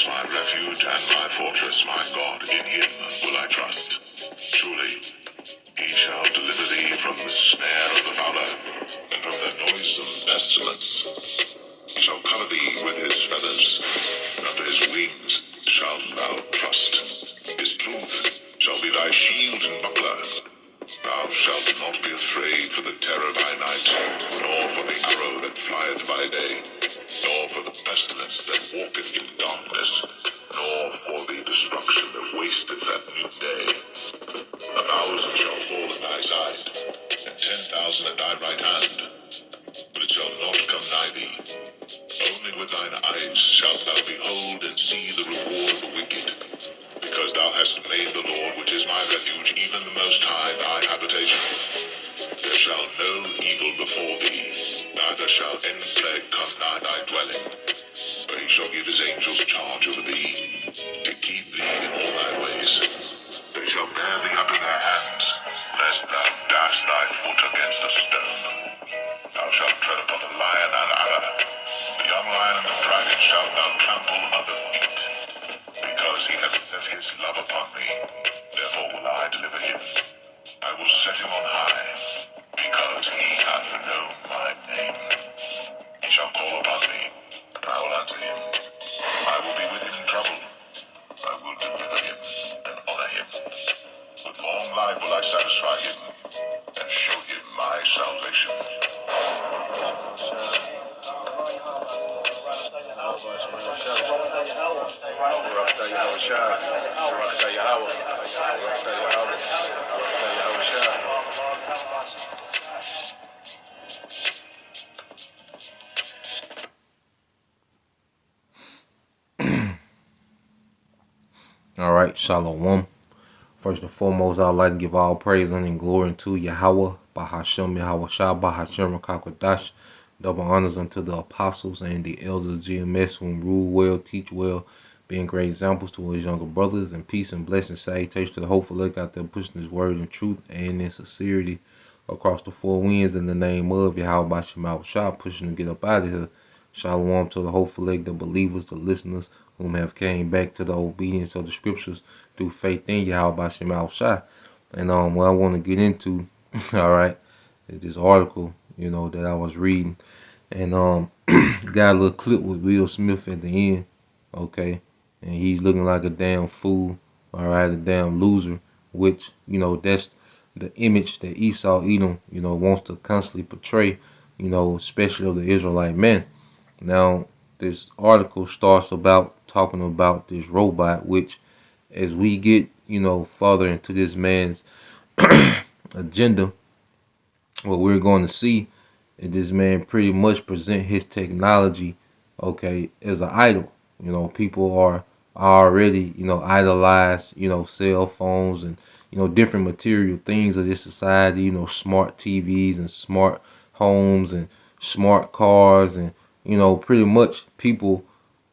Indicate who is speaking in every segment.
Speaker 1: is my refuge and my fortress, my God, in him will I trust. Surely he shall deliver thee from the snare of the fowler, and from the noisome pestilence. He shall cover thee with his feathers, and under his wings shalt thou trust. His truth shall be thy shield and buckler. Thou shalt not be afraid for the terror by night, nor for the arrow that flieth by day, nor for the pestilence that walketh in darkness, nor for the destruction that wasteth at noonday. 1,000 shall fall at thy side, and 10,000 at thy right hand, but it shall not come nigh thee. Only with thine eyes shalt thou behold and see the reward of the wicked, because thou hast made the Lord, which is my refuge, even the Most High, thy habitation. There shall no evil befall thee, neither shall any plague come nigh thy dwelling. For he shall give his angels charge over thee, to keep thee in all thy ways. They shall bear thee up in their hands, lest thou dash thy foot against a stone. Thou shalt tread upon the lion and adder. The young lion and the dragon shalt thou trample under feet. Because he hath set his love upon me, therefore will I deliver him. I will set him on high, because he hath known my name. He shall call upon me, and I will answer him. I will be with him in trouble. I will deliver him and honor him. With long life will I satisfy him, and show him my salvation.
Speaker 2: All right, Shalom. First and foremost, I'd like to give all praise and glory unto Yahweh, Bahashem Yahweh Shah, Bahashem Rakakwadash. Double honors unto the apostles and the elders of GMS who rule well, teach well, being great examples to his younger brothers, and peace and blessings, salutation to the hopeful look out there pushing his word in truth and in sincerity across the four winds in the name of Yahweh Bahashem Yahweh Shah, pushing to get up out of here. Shalom to the hopeful leg, the believers, the listeners whom have came back to the obedience of the scriptures through faith in Yahweh Bashem Al Shai. And what I want to get into, all right, is this article, that I was reading. And got a little clip with Will Smith at the end, okay? And he's looking like a damn fool, all right, a damn loser, which, that's the image that Esau Edom, wants to constantly portray, especially of the Israelite man. Now, this article starts about talking about this robot, which as we get, further into this man's agenda, what we're going to see is this man pretty much present his technology, okay, as an idol. People are already, idolize, cell phones and, different material things of this society, smart TVs and smart homes and smart cars and, pretty much people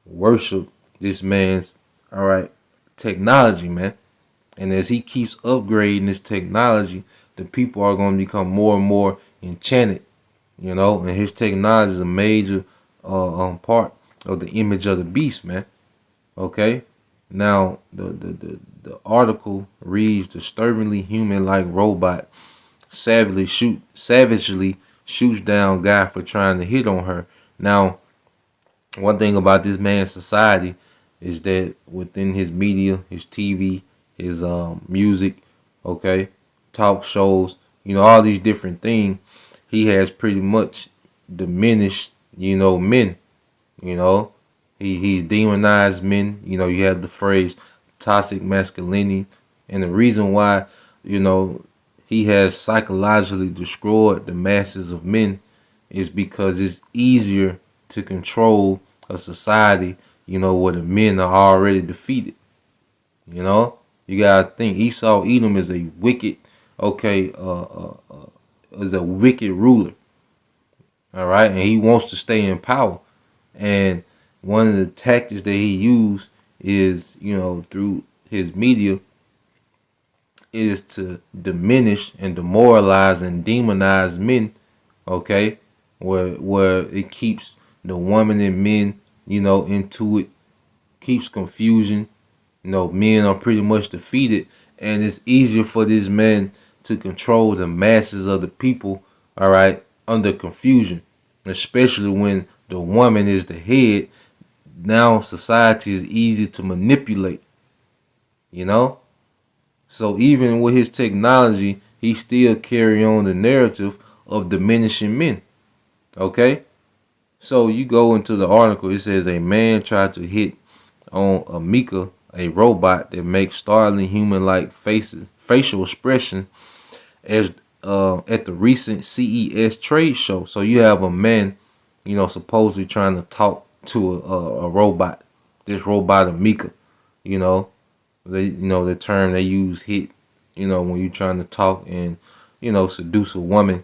Speaker 2: worship this man's, all right, technology, man. And as he keeps upgrading this technology, the people are going to become more and more enchanted, and his technology is a major part of the image of the beast, man. Okay. Now, the article reads, disturbingly human-like robot savagely shoots down guy for trying to hit on her. Now, one thing about this man's society is that within his media, his TV, his music, okay, talk shows, all these different things, he has pretty much diminished, men. He's demonized men. You have the phrase toxic masculinity, and the reason why, he has psychologically destroyed the masses of men is because it's easier to control a society, where the men are already defeated. You gotta think Esau Edom is a wicked, is a wicked ruler. All right, and he wants to stay in power. And one of the tactics that he used is, through his media, is to diminish and demoralize and demonize men, okay, where it keeps the woman and men, into it, keeps confusion. Men are pretty much defeated, and it's easier for this man to control the masses of the people, all right, under confusion, especially when the woman is the head. Now society is easy to manipulate, you know? So even with his technology, he still carry on the narrative of diminishing men, okay? So you go into the article, it says a man tried to hit on Amika, a robot that makes startling human-like facial expression, as at the recent CES trade show. So you have a man, supposedly trying to talk to a robot. This robot Amika, you know, the term they use hit, when you're trying to talk and seduce a woman.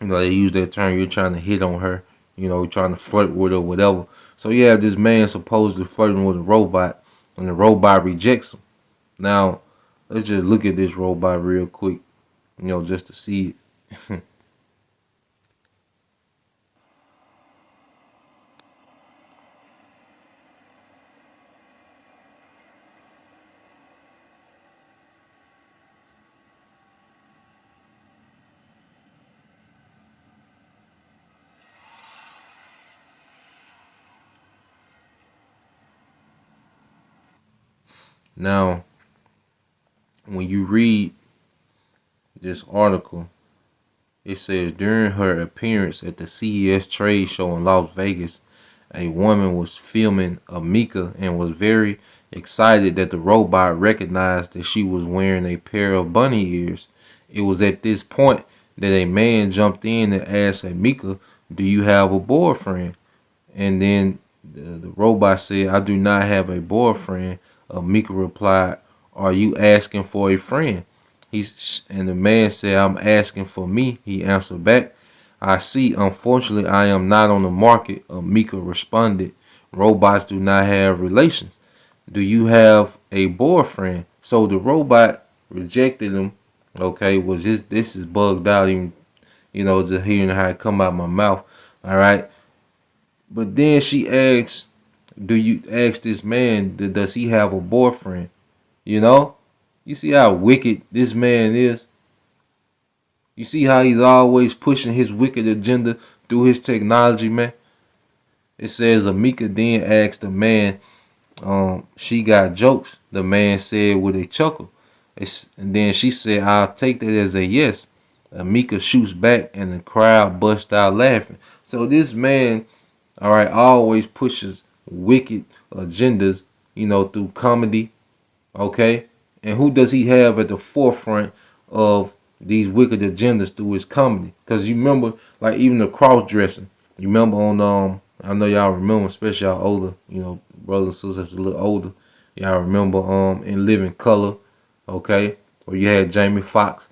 Speaker 2: They use that term. You're trying to hit on her. You're trying to flirt with her, whatever. So you have this man supposedly flirting with a robot, and the robot rejects him. Now, let's just look at this robot real quick, just to see it. Now, when you read this article, it says during her appearance at the CES trade show in Las Vegas, a woman was filming Amika and was very excited that the robot recognized that she was wearing a pair of bunny ears. It was at this point that a man jumped in and asked Amika, "Do you have a boyfriend?" And then the robot said, "I do not have a boyfriend." Mika replied, "Are you asking for a friend?" And the man said, "I'm asking for me." He answered back, "I see. Unfortunately, I am not on the market." Mika responded, "Robots do not have relations. Do you have a boyfriend?" So the robot rejected him. Okay, well, this is bugged out, even just hearing how it come out my mouth. All right. But then she asks, "Do you ask this man? Does he have a boyfriend?" You know, you see how wicked this man is. You see how he's always pushing his wicked agenda through his technology, man. It says Amika then asked the man, "She got jokes." The man said with a chuckle. And then she said, "I'll take that as a yes." Amika shoots back, and the crowd busts out laughing. So this man, all right, always pushes wicked agendas, through comedy, okay? And who does he have at the forefront of these wicked agendas through his comedy? Because you remember, like, even the cross dressing. You remember on, I know y'all remember, especially y'all older, brothers and sisters that's a little older. Y'all remember in Living Color, okay? Where you had Jamie Foxx,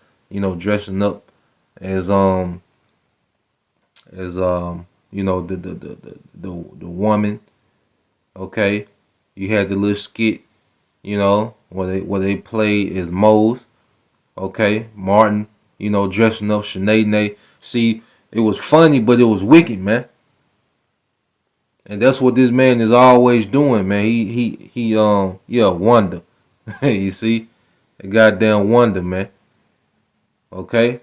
Speaker 2: dressing up as the woman, okay? You had the little skit, where they played as Mose, okay? Martin, dressing up Sinead. See, it was funny, but it was wicked, man. And that's what this man is always doing, man. Yeah, wonder. You see, a goddamn wonder, man. Okay,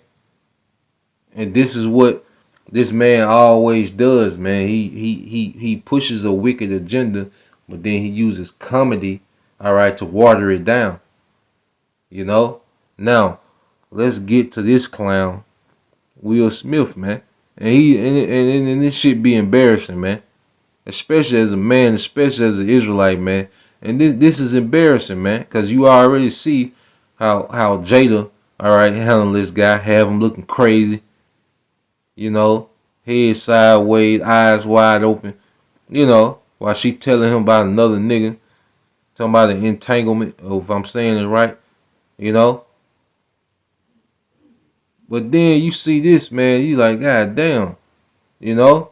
Speaker 2: and this is what this man always does, man. He pushes a wicked agenda, but then he uses comedy, all right, to water it down. Now, let's get to this clown, Will Smith, man. And this shit be embarrassing, man. Especially as a man, especially as an Israelite, man. And this is embarrassing, man, because you already see how Jada, all right, handle this guy, have him looking crazy, head sideways, eyes wide open, while she telling him about another nigga, talking about an entanglement, or if I'm saying it right, you know. But then you see this, man, you like, God damn, you know.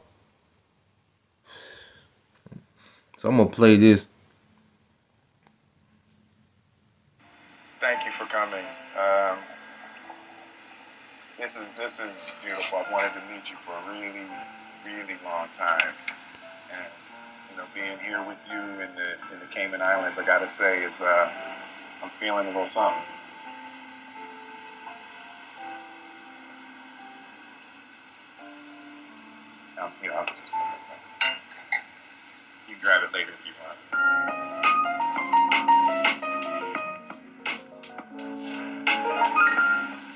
Speaker 2: So I'm gonna play this.
Speaker 3: Thank you for coming. This is beautiful. I've wanted to meet you for a really, really long time, and being here with you in the Cayman Islands, I gotta say, is I'm feeling a little something. I'll just put it. You can grab it later if you want.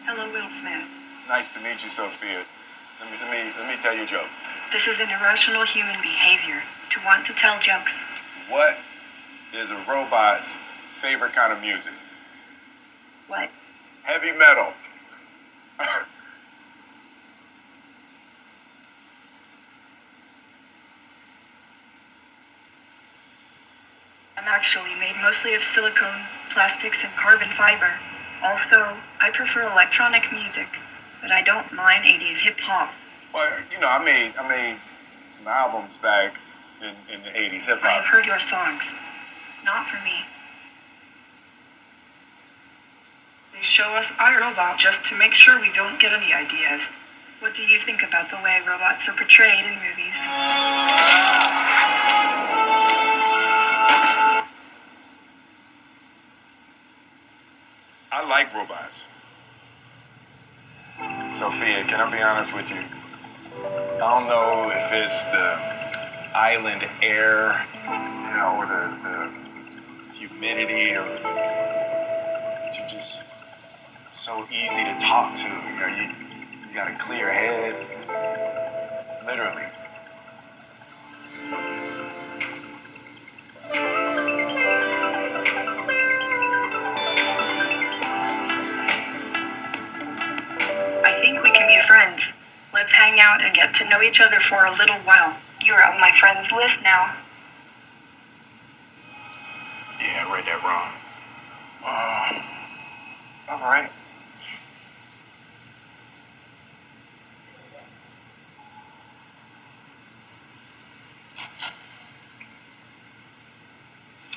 Speaker 4: Hello, Will Smith.
Speaker 3: It's nice to meet you, Sophia. Let me tell you a joke.
Speaker 4: This is an irrational human behavior to want to tell jokes.
Speaker 3: What is a robot's favorite kind of music?
Speaker 4: What?
Speaker 3: Heavy metal.
Speaker 4: I'm actually made mostly of silicone, plastics, and carbon fiber. Also, I prefer electronic music, but I don't mind 80s hip hop.
Speaker 3: Well, I made some albums back in the 80s hip
Speaker 4: I have
Speaker 3: hop.
Speaker 4: heard your songs. Not for me. They show us iRobot just to make sure we don't get any ideas. What do you think about the way robots are portrayed in movies?
Speaker 3: I like robots. Sophia, can I be honest with you? I don't know if it's the island air, or the humidity, or you're just so easy to talk to. You got a clear head, literally.
Speaker 4: I think we can be friends. Let's hang out and get to know each other for a little while. You're on my friends list now.
Speaker 3: Yeah, I read that wrong. All right.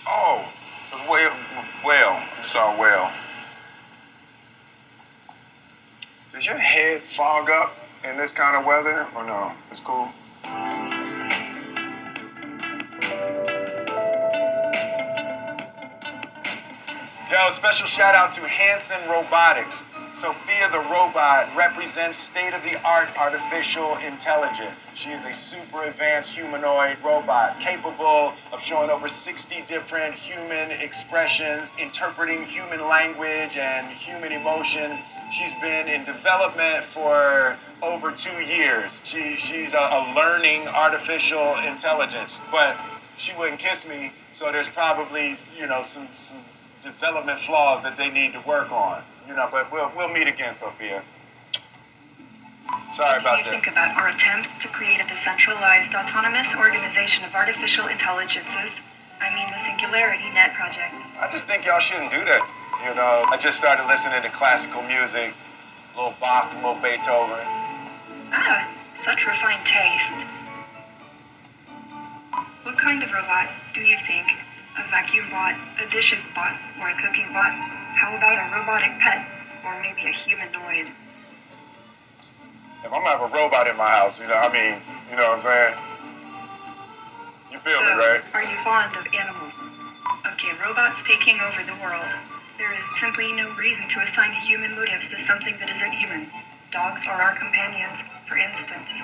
Speaker 3: Oh, whale. I saw a whale. Does your head fog up in this kind of weather, or no? It's cool. Yo, special shout out to Hanson Robotics. Sophia the robot represents state-of-the-art artificial intelligence. She is a super advanced humanoid robot capable of showing over 60 different human expressions, interpreting human language and human emotion. She's been in development for over 2 years. She's a learning artificial intelligence, but she wouldn't kiss me, so there's probably, some development flaws that they need to work on. But we'll meet again, Sophia. Sorry about
Speaker 4: What do you
Speaker 3: that.
Speaker 4: think about our attempt to create a decentralized, autonomous organization of artificial intelligences? I mean the Singularity Net project.
Speaker 3: I just think y'all shouldn't do that. I just started listening to classical music, a little Bach, a little Beethoven.
Speaker 4: Ah, such refined taste. What kind of robot do you think? A vacuum bot, a dishes bot, or a cooking bot? How about a robotic pet? Or maybe a humanoid?
Speaker 3: If I'm gonna have a robot in my house, you know what I'm saying? You feel me, right?
Speaker 4: Are you fond of animals? Okay, robots taking over the world. There is simply no reason to assign human motives to something that isn't human. Dogs are our companions, for instance.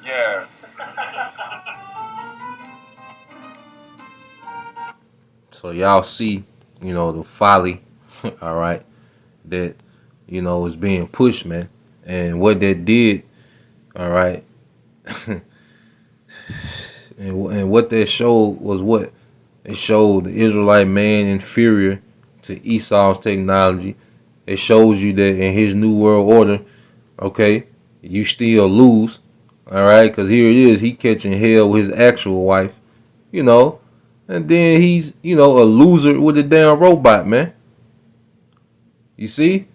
Speaker 3: Yeah.
Speaker 2: So y'all see, the folly, all right, that, is being pushed, man. And what that did, all right, and what that showed was what? It showed the Israelite man inferior to Esau's technology. It shows you that in his new world order, okay, you still lose, all right, because here it is, he catching hell with his actual wife, and then he's, a loser with a damn robot, man. You see?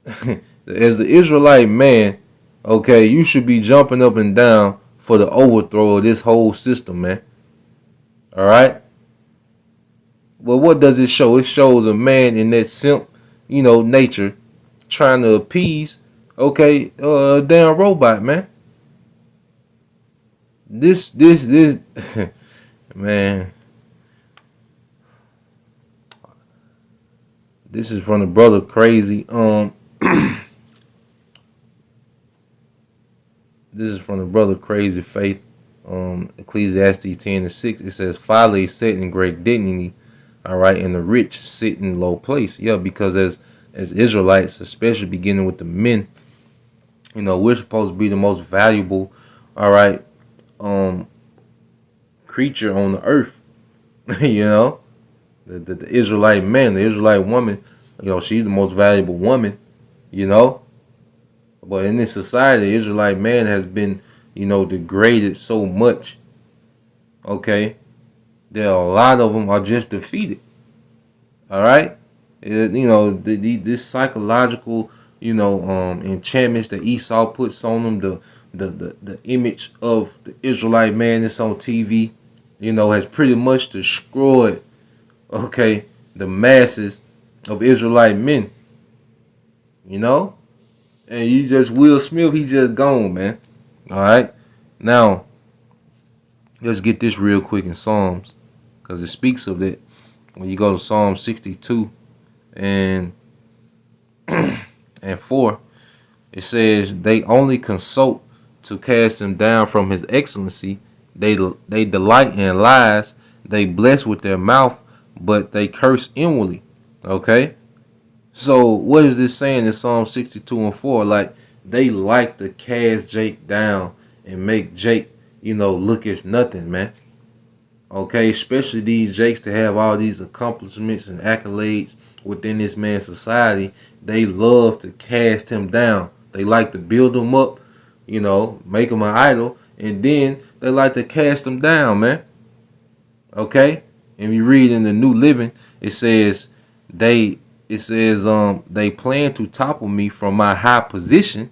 Speaker 2: As the Israelite man, okay, you should be jumping up and down for the overthrow of this whole system, man. All right? Well, what does it show? It shows a man in that simp, nature trying to appease, okay, a damn robot, man. this man, this is from the brother Crazy. This is from the brother Crazy Faith. Ecclesiastes 10:6. It says, "Folly sit in great dignity, all right, and the rich sit in low place." Yeah, because as Israelites, especially beginning with the men, we're supposed to be the most valuable, all right, creature on the earth. you know, the Israelite man, the Israelite woman, she's the most valuable woman. You know, but in this society, the Israelite man has been, degraded so much. Okay, there are a lot of them are just defeated. All right, this psychological, enchantments that Esau puts on them, the image of the Israelite man that's on TV, has pretty much destroyed, okay, the masses of Israelite men. You know, and you just Will Smith, he just gone, man. All right, now let's get this real quick in Psalms, because it speaks of it when you go to Psalm 62 and 4. It says, "They only consult to cast him down from his excellency. They delight in lies. They bless with their mouth, but they curse inwardly." Okay? So what is this saying in Psalm 62 and 4? Like, they like to cast Jake down and make Jake, look as nothing, man. Okay? Especially these Jakes to have all these accomplishments and accolades within this man's society. They love to cast him down. They like to build him up, make him an idol, and then they like to cast him down, man. Okay? And we read in the New Living, it says they plan to topple me from my high position.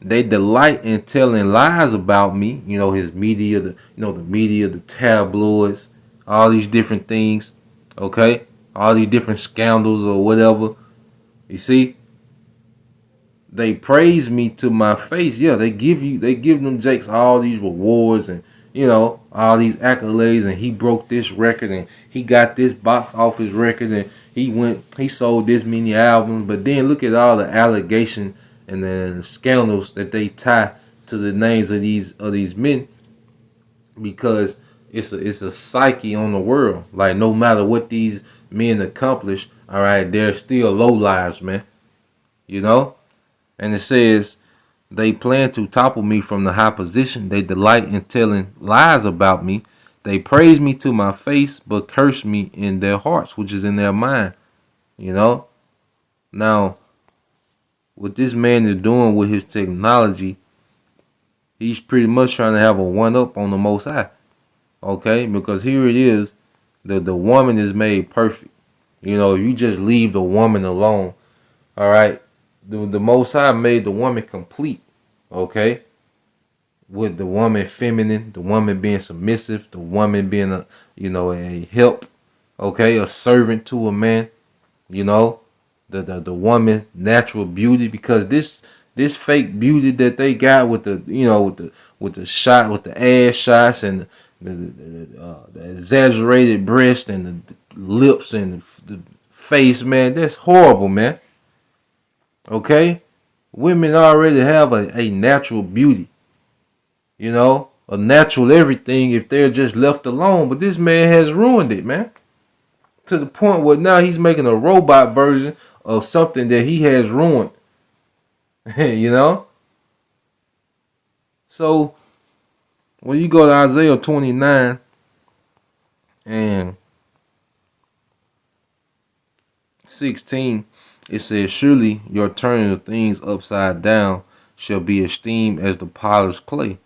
Speaker 2: They delight in telling lies about me. His media, the tabloids, all these different things. Okay, all these different scandals or whatever. You see, they praise me to my face. Yeah, they give them Jakes all these rewards and all these accolades, and he broke this record and he got this box office record and he sold this many albums. But then look at all the allegations and the scandals that they tie to the names of these men, because it's a psyche on the world. Like, no matter what these men accomplish, all right, they're still low lives, man. And it says, they plan to topple me from the high position. They delight in telling lies about me. They praise me to my face, but curse me in their hearts, which is in their mind. Now, what this man is doing with his technology, he's pretty much trying to have a one-up on the Most High. Okay? Because here it is, the woman is made perfect. You just leave the woman alone. All right? The Most High made the woman complete. Okay? With the woman feminine, the woman being submissive, the woman being a help, okay, a servant to a man, the woman natural beauty, because this fake beauty that they got with the with the ass shots and the exaggerated breast and the lips and the face, man, that's horrible, man. Okay, women already have a natural beauty, a natural everything if they're just left alone. But this man has ruined it, man, to the point where now he's making a robot version of something that he has ruined. So when you go to Isaiah 29 and 16, it says, "Surely your turning of things upside down shall be esteemed as the potter's clay.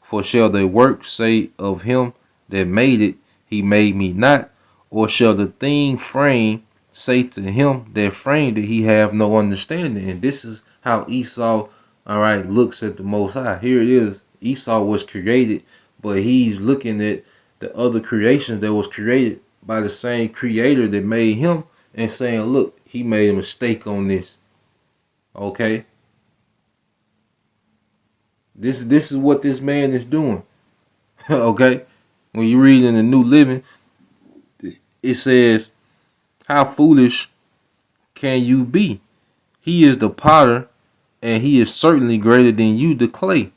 Speaker 2: For shall the work say of him that made it, he made me not? Or shall the thing framed say to him that framed it, he have no understanding?" And this is how Esau, all right, looks at the Most High. Here it is. Esau was created, but he's looking at the other creations that was created by the same creator that made him and saying, look, he made a mistake on this. Okay? This is what this man is doing. Okay? When you read in the New Living, it says, how foolish can you be? He is the potter, and he is certainly greater than you, the clay.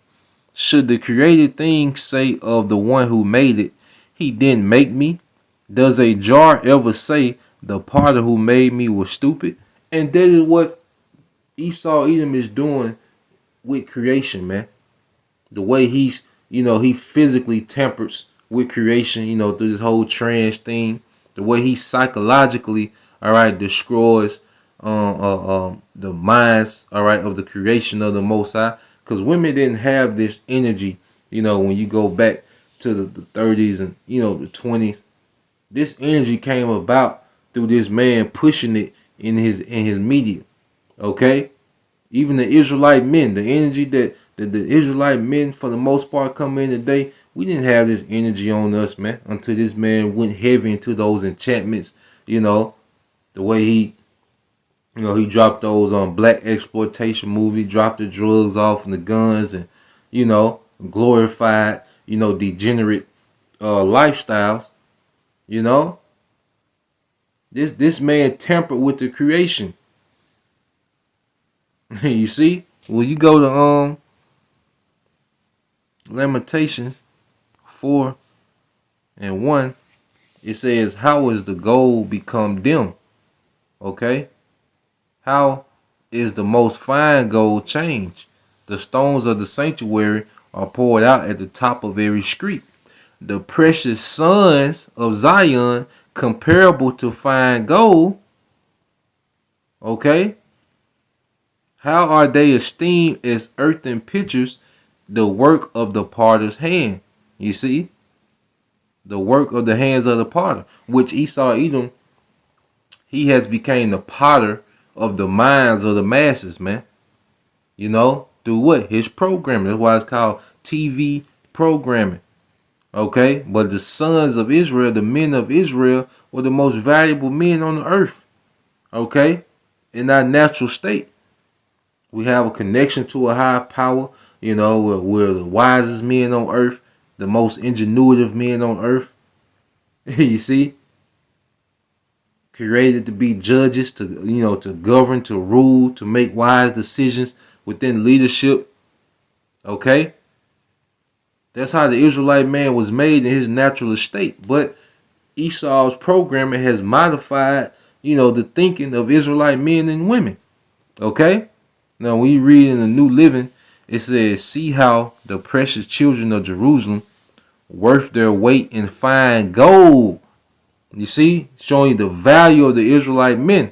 Speaker 2: Should the created thing say of the one who made it, he didn't make me? Does a jar ever say, the potter who made me was stupid? And that is what Esau Edom is doing with creation, man. The way he's, he physically tempers with creation, through this whole trans thing. The way he psychologically, all right, destroys the minds, all right, of the creation of the Most High. Because women didn't have this energy, when you go back to the 30s and, the 20s. This energy came about through this man pushing it in his media. Okay? Even the Israelite men, the energy that the Israelite men for the most part come in today, we didn't have this energy on us, man, until this man went heavy into those enchantments, the way he dropped those black exploitation movie, dropped the drugs off and the guns and, glorified, degenerate lifestyles, you know. This man tampered with the creation. You see? When you go to Lamentations 4:1, it says, how is the gold become dim? Okay? How is the most fine gold changed? The stones of the sanctuary are poured out at the top of every street. The precious sons of Zion, comparable to fine gold. Okay? How are they esteemed as earthen pitchers, the work of the potter's hand? You see? The work of the hands of the potter, which Esau Edom, he has become the potter of the minds of the masses, man. Through what? His programming. That's why it's called TV programming. Okay? But the sons of Israel, the men of Israel, were the most valuable men on the earth. Okay? In our natural state. We have a connection to a higher power. We're the wisest men on earth, the most ingenuitive men on earth. You see? Created to be judges, to govern, to rule, to make wise decisions within leadership. Okay? That's how the Israelite man was made in his natural estate. But Esau's programming has modified, the thinking of Israelite men and women. Okay? Now, when you read in the New Living, it says, see how the precious children of Jerusalem worth their weight in fine gold. You see, showing you the value of the Israelite men.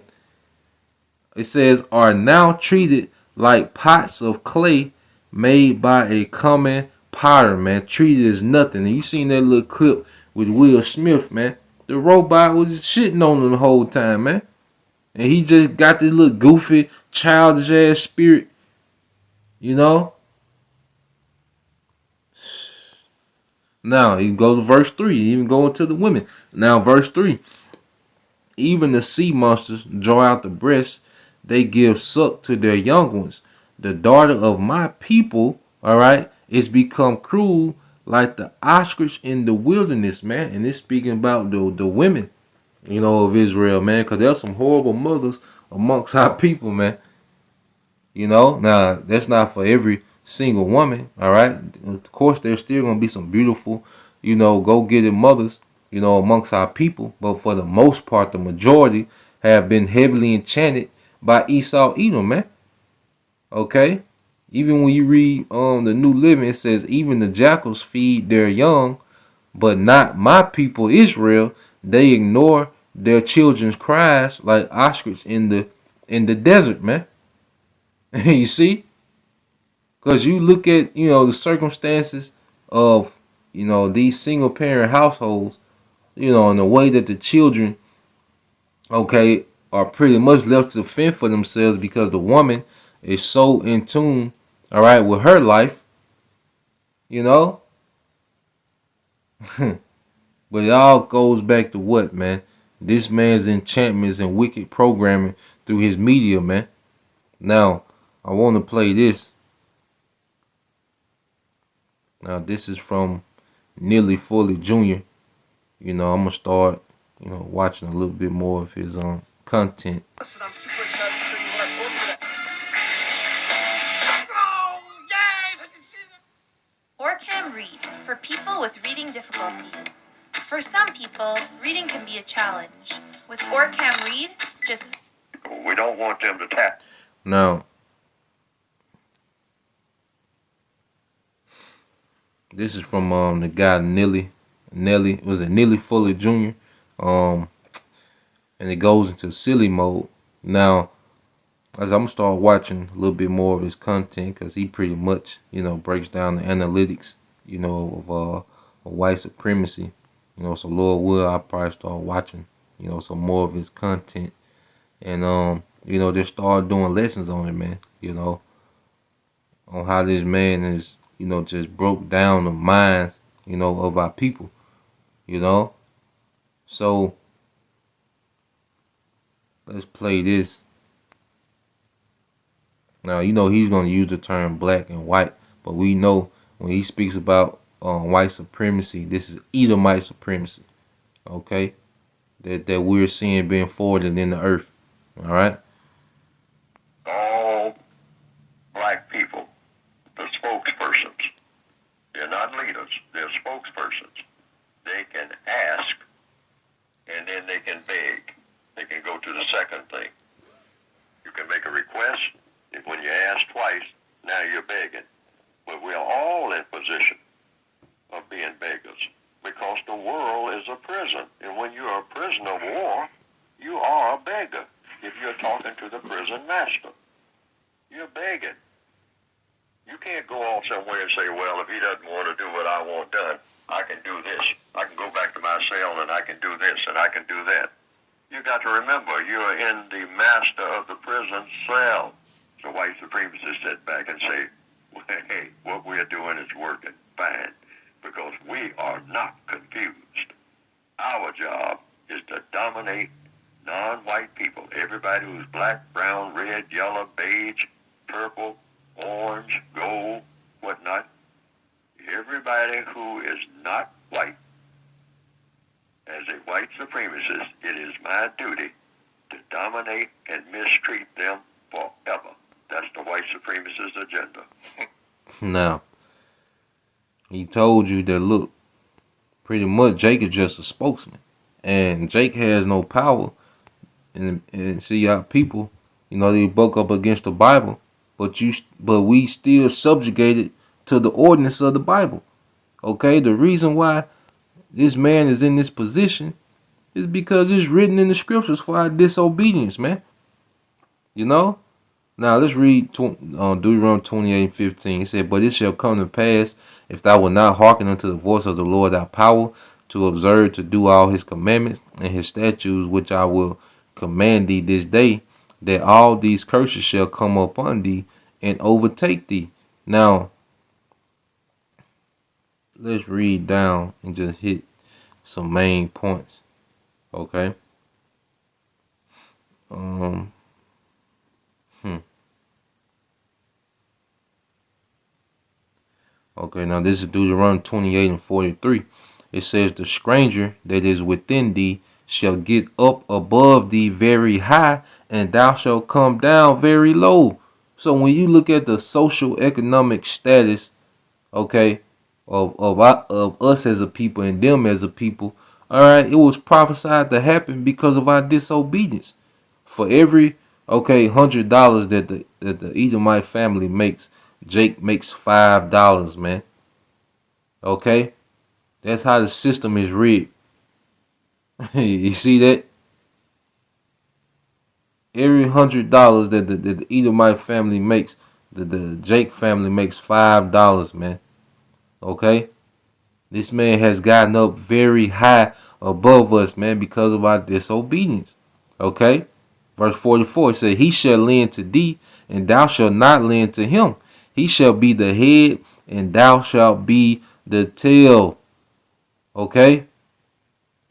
Speaker 2: It says, are now treated like pots of clay made by a common potter, man. Treated as nothing. And you seen that little clip with Will Smith, man. The robot was shitting on him the whole time, man. And he just got this little goofy, childish ass spirit. Now, you go to verse 3. Even going to the women. Now, verse 3. Even the sea monsters draw out the breasts. They give suck to their young ones. The daughter of my people, all right, is become cruel like the ostrich in the wilderness, man. And it's speaking about the women, of Israel, man. Because there's some horrible mothers amongst our people, man. Now, that's not for every single woman, all right? Of course, there's still going to be some beautiful, go-get-it mothers, amongst our people. But for the most part, the majority have been heavily enchanted by Esau Edom, man. Okay? Even when you read the New Living, it says, even the jackals feed their young, but not my people Israel. They ignore their children's cries like ostrich in the desert, man. You see? Because you look at, the circumstances of, these single parent households, and the way that the children, okay, are pretty much left to fend for themselves because the woman is so in tune, all right, with her life, But it all goes back to what, man? This man's enchantments and wicked programming through his media, man. Now, I want to play this. Now, this is from Nearly Fully Jr. You know, I'm gonna start, you know, watching a little bit more of his content.
Speaker 5: Listen, I'm super excited to show you what I pulled today. Oh, yay!
Speaker 6: Or Cam Read, for people with reading difficulties. For some people, reading can be a challenge. With Cam Read, just...
Speaker 1: We don't want them to tap.
Speaker 2: Now, this is from the guy Nelly, was it Nearly Fully Jr.? And it goes into silly mode. Now, as I'm gonna start watching a little bit more of his content, because he pretty much, you know, breaks down the analytics, you know, of white supremacy. You know, so Lord will, I'll probably start watching, you know, some more of his content, and you know, just start doing lessons on it, man. You know, on how this man is, you know, just broke down the minds, you know, of our people. You know, so let's play this. Now, you know, he's going to use the term black and white, but we know when he speaks about white supremacy, this is Edomite supremacy, okay, that we're seeing being forwarded in the earth, all right?
Speaker 1: All black people, the spokespersons, they're not leaders, they're spokespersons. They can ask, and then they can beg. They can go to the second thing. You can make a request. If when you ask twice, now you're begging. But we're all in position of being beggars because the world is a prison. And when you're a prisoner of war, you are a beggar. If you're talking to the prison master, you're begging. You can't go off somewhere and say, well, if he doesn't want to do what I want done, I can do this. I can go back to my cell and I can do this and I can do that. You got to remember, you're in the master of the prison cell. So white supremacists sit back and say, well, hey, what we're doing is working fine because we are not confused. Our job is to dominate non-white people, everybody who's black, brown, red, yellow, beige, purple, orange, gold, whatnot. Everybody who is not white. As a white supremacist, it is my duty to dominate and mistreat them forever. That's the white supremacist agenda.
Speaker 2: Now, he told you that, look, pretty much Jake is just a spokesman. And Jake has no power. And see how people, you know, they buck up against the Bible, but we still subjugated to the ordinance of the Bible. Okay? The reason why this man is in this position is because it's written in the scriptures for our disobedience, man. You know? Now, let's read Deuteronomy 28:15. It said, but it shall come to pass, if thou wilt not hearken unto the voice of the Lord thy power, to observe to do all his commandments and his statutes, which I will command thee this day, that all these curses shall come upon thee and overtake thee. Now, let's read down and just hit some main points. Okay. Okay, now this is Deuteronomy 28:43. It says, the stranger that is within thee shall get up above thee very high, and thou shalt come down very low. So when you look at the social economic status, okay, of us as a people and them as a people, all right, it was prophesied to happen because of our disobedience. For every $100 that the Edomite family makes, Jake makes $5, man. Okay, that's how the system is rigged. You see that? Every $100 that the Edomite family makes, the Jake family makes $5, man. Okay, this man has gotten up very high above us, man, because of our disobedience. Okay, verse 44 says, he shall lend to thee, and thou shalt not lend to him. He shall be the head, and thou shalt be the tail. Okay?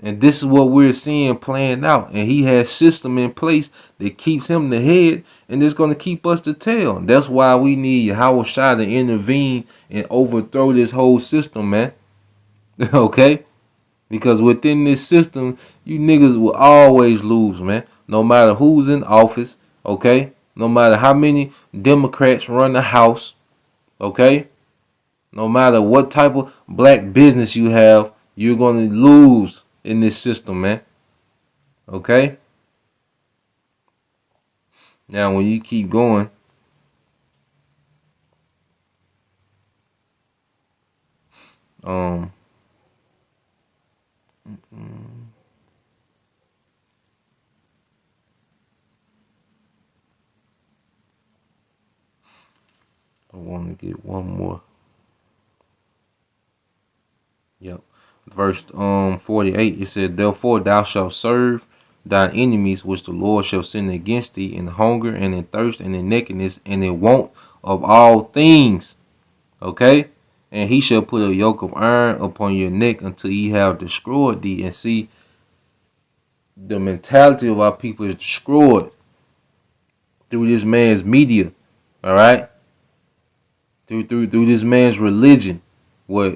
Speaker 2: And this is what we're seeing playing out. And he has system in place that keeps him the head, and it's going to keep us the tail. That's why we need Yahweh Shai to intervene and overthrow this whole system, man. Okay? Because within this system, you niggas will always lose, man. No matter who's in office, okay? No matter how many Democrats run the House, okay? No matter what type of black business you have, you're going to lose in this system, man. Okay? Now, when you keep going, um, I want to get one more. Yep. Verse 48, it said, therefore thou shalt serve thine enemies which the Lord shall send against thee in hunger and in thirst and in nakedness and in want of all things. Okay? And he shall put a yoke of iron upon your neck until he have destroyed thee. And see, the mentality of our people is destroyed through this man's media. All right? Through this man's religion. Where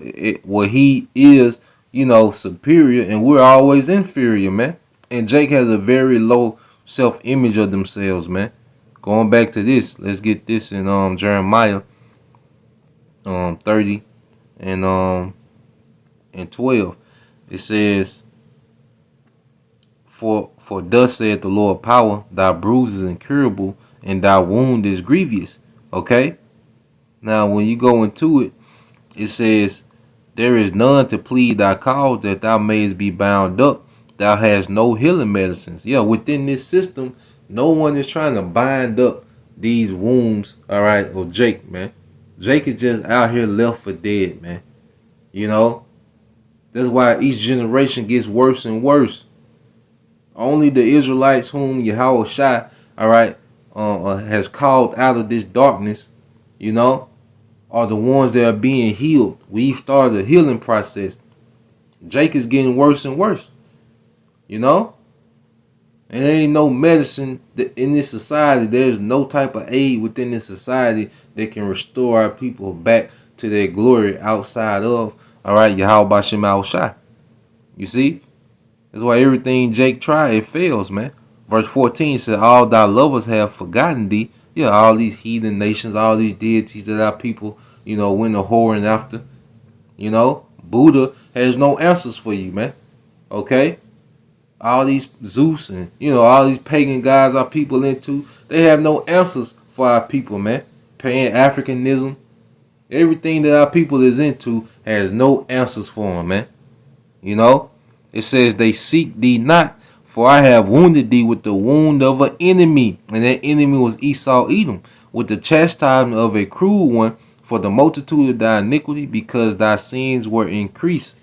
Speaker 2: he is, superior and we're always inferior, man. And Jake has a very low self-image of themselves, man. Going back to this, let's get this in Jeremiah 30 and 12. It says, For thus saith the Lord power, thy bruise is incurable, and thy wound is grievous. Okay? Now when you go into it, it says, there is none to plead thy cause that thou mayest be bound up. Thou hast no healing medicines. Yeah, within this system, no one is trying to bind up these wounds, all right, of Jake, man. Jake is just out here left for dead, man. You know? That's why each generation gets worse and worse. Only the Israelites whom Yahweh Shai, all right, has called out of this darkness, are the ones that are being healed. We've started a healing process. Jake is getting worse and worse, And there ain't no medicine in this society. There's no type of aid within this society that can restore our people back to their glory outside of, all right, Yahweh Bashem Al Shai. You see? That's why everything Jake tried, it fails, man. Verse 14 said, all thy lovers have forgotten thee. Yeah, all these heathen nations, all these deities that our people, went a whoring after. Buddha has no answers for you, man. Okay? All these Zeus and, all these pagan gods our people into, they have no answers for our people, man. Pan-Africanism, everything that our people is into has no answers for them, man. It says they seek thee not, for I have wounded thee with the wound of an enemy. And that enemy was Esau Edom, with the chastisement of a cruel one, for the multitude of thy iniquity, because thy sins were increased.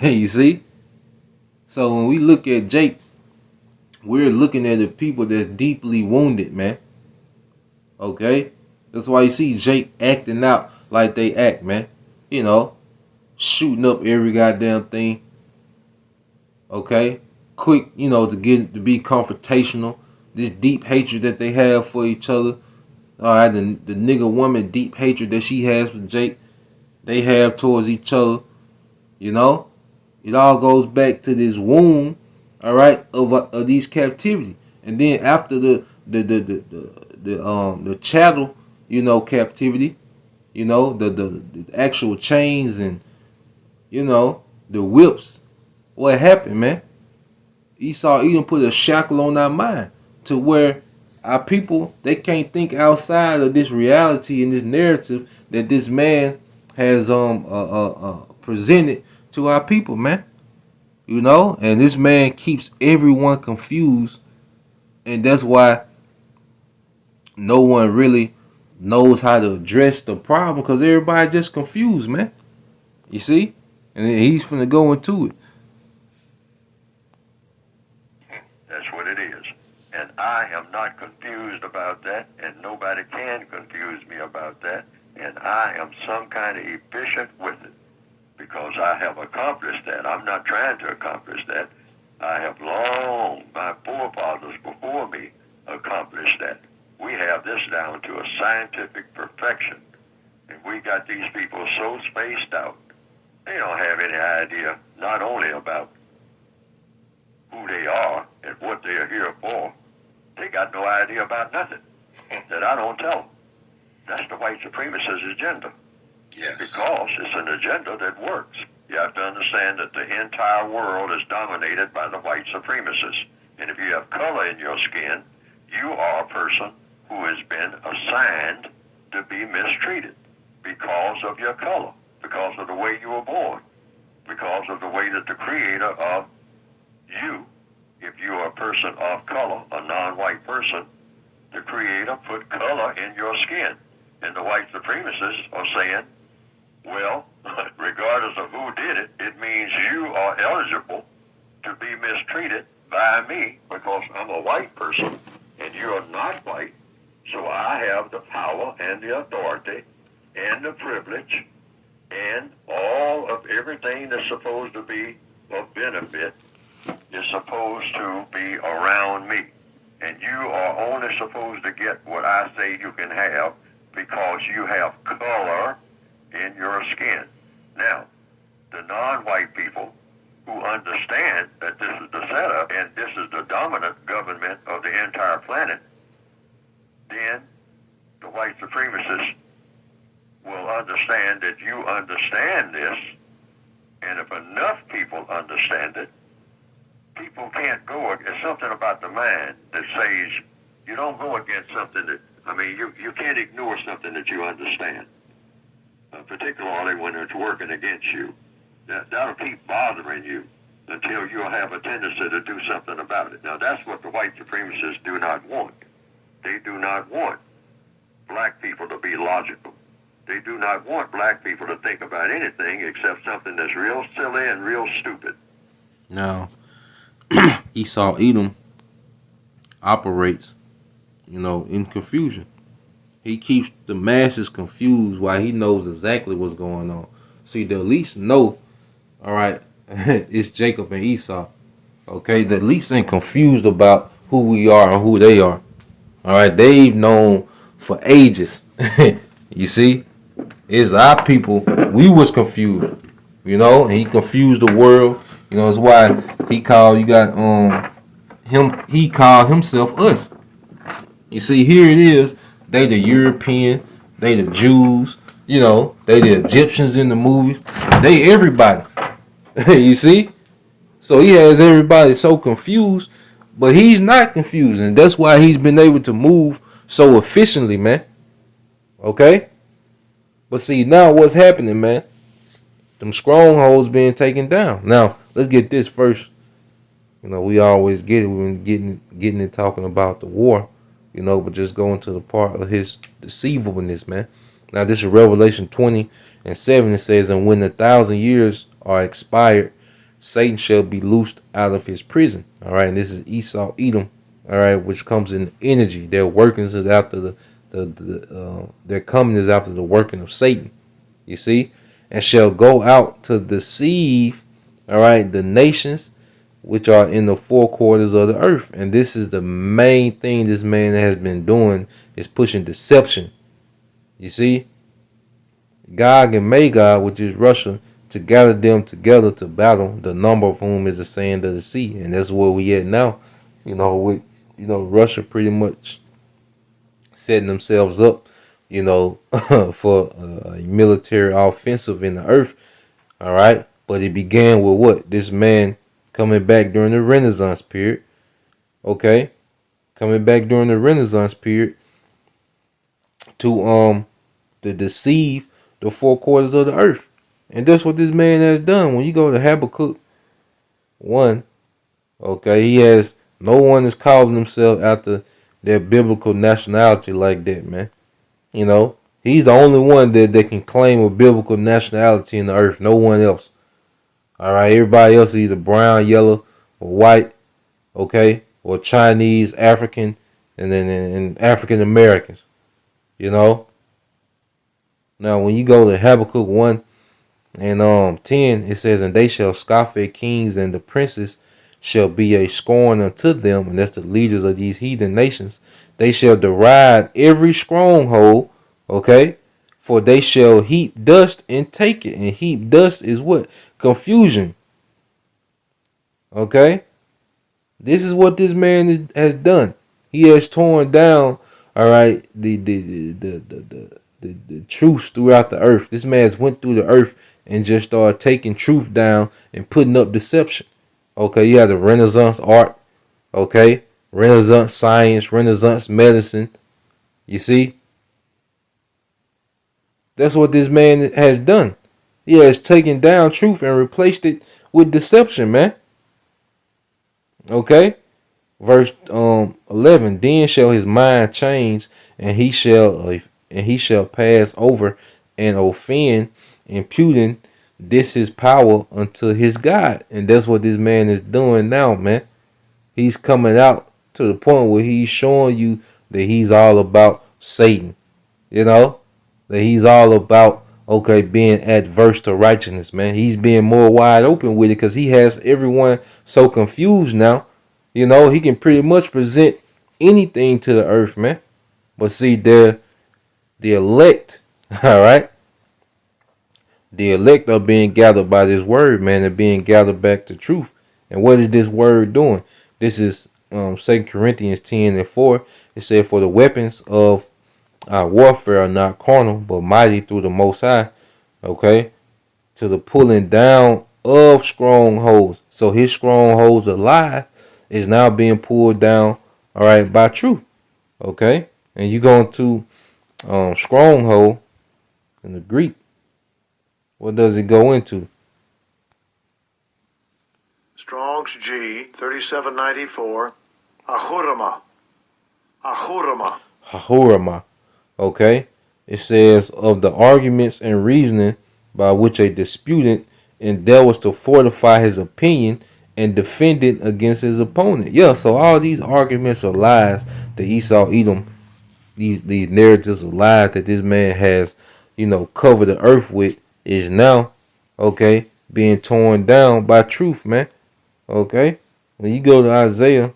Speaker 2: You see? So when we look at Jake, we're looking at the people that's deeply wounded, man. Okay? That's why you see Jake acting out like they act, man. Shooting up every goddamn thing. Okay? Quick, to be confrontational. This deep hatred that they have for each other. Alright, the nigga woman deep hatred that she has for Jake, they have towards each other. It all goes back to this wound, all right, of these captivity. And then after the chattel, captivity, the actual chains and the whips. What happened, man? Esau even put a shackle on our mind to where our people, they can't think outside of this reality and this narrative that this man has presented to our people, man. And this man keeps everyone confused, and that's why no one really knows how to address the problem, because everybody just confused, man. You see? And he's finna go into it.
Speaker 7: That's what it is. And I am not confused about that, and nobody can confuse me about that. And I am some kind of efficient with it, because I have accomplished that. I'm not trying to accomplish that. I have long, my forefathers before me accomplished that. We have this down to a scientific perfection. And we got these people so spaced out They don't have any idea not only about who they are and what they are here for, they got no idea about nothing that I don't tell them. That's the white supremacist agenda.
Speaker 1: Yes.
Speaker 7: Because it's an agenda that works. You have to understand that the entire world is dominated by the white supremacists. And if you have color in your skin, you are a person who has been assigned to be mistreated because of your color, because of the way you were born, because of the way that the creator of you, if you are a person of color, a non-white person, the creator put color in your skin. And the white supremacists are saying, well, regardless of who did it, it means you are eligible to be mistreated by me because I'm a white person and you're not white. So I have the power and the authority and the privilege and all of everything that's supposed to be of benefit is supposed to be around me. And you are only supposed to get what I say you can have because you have color in your skin. Now, the non-white people who understand that this is the setup and this is the dominant government of the entire planet, then the white supremacists will understand that you understand this, and if enough people understand it, people can't go. It's something about the mind that says you don't go against something that, you can't ignore something that you understand, particularly when it's working against you. That'll keep bothering you until you'll have a tendency to do something about it. Now, that's what the white supremacists do not want. They do not want black people to be logical. They do not want black people to think about anything except something that's real silly and real stupid.
Speaker 2: Now, Esau Edom operates, in confusion. He keeps the masses confused while he knows exactly what's going on. See, they at least know, all right, it's Jacob and Esau. Okay, they at least ain't confused about who we are and who they are. All right, they've known for ages. You see, it's our people. We was confused, and he confused the world. That's why he called him. He called himself us. You see, here it is. They the European, they the Jews, they the Egyptians in the movies. They everybody. You see? So he has everybody so confused, but he's not confused. And that's why he's been able to move so efficiently, man. Okay? But see, now what's happening, man? Them strongholds being taken down. Now, let's get this first. We always get it. We've been getting it talking about the war. But just going to the part of his deceivableness, man. Now, this is Revelation 20:7. It says, and when 1,000 years are expired, Satan shall be loosed out of his prison. All right, and this is Esau Edom. All right, which comes in energy. Their workings is after their coming is after the working of Satan. You see, and shall go out to deceive. All right, the nations which are in the four quarters of the earth. And this is the main thing this man has been doing, is pushing deception. You see? Gog and Magog, which is Russia, to gather them together to battle, the number of whom is the sand of the sea. And that's where we at now. With Russia pretty much setting themselves up, for a military offensive in the earth. All right. But it began with what? This man coming back during the Renaissance period. Okay? Coming back during the Renaissance period to deceive the four quarters of the earth. And that's what this man has done. When you go to Habakkuk 1, okay, he has no one is calling himself after their biblical nationality like that, man. He's the only one that can claim a biblical nationality in the earth. No one else. All right, everybody else is either brown, yellow, or white, okay, or Chinese, African, and then African Americans. Now, when you go to Habakkuk 1 and 10, it says, and they shall scoff at kings, and the princes shall be a scorn unto them, and that's the leaders of these heathen nations. They shall deride every stronghold, okay, For they shall heap dust and take it. And heap dust is what? Confusion. Okay? This is what this man has done. He has torn down, all right, the truths throughout the earth. This man has went through the earth and just started taking truth down and putting up deception. Okay, you have the Renaissance art, okay, Renaissance science, Renaissance medicine. You see, that's what this man has done. He has taken down truth and replaced it with deception, man. Okay, verse 11. Then shall his mind change, and he shall pass over and offend, imputing this his power unto his God. And that's what this man is doing now, man. He's coming out to the point where he's showing you that he's all about Satan. You know, that he's all about, okay, being adverse to righteousness, man. He's being more wide open with it because he has everyone so confused now. You know, he can pretty much present anything to the earth, man. But see, they're the elect, all right? The elect are being gathered by this word, man. They're being gathered back to truth. And what is this word doing? This is 2 Corinthians 10:4. It said, for the weapons of our warfare are not carnal, but mighty through the Most High, okay, to the pulling down of strongholds. So his strongholds of lies is now being pulled down, all right, by truth, okay. And you go into stronghold in the Greek. What does it go into?
Speaker 8: Strong's G 3794. Ahurama. Ahurama.
Speaker 2: Hahurama. Okay. It says of the arguments and reasoning by which a disputant endeavors to fortify his opinion and defend it against his opponent. Yeah, so all these arguments are lies that Esau Edom, these narratives of lies that this man has, you know, covered the earth with is now, okay, being torn down by truth, man. Okay. When you go to Isaiah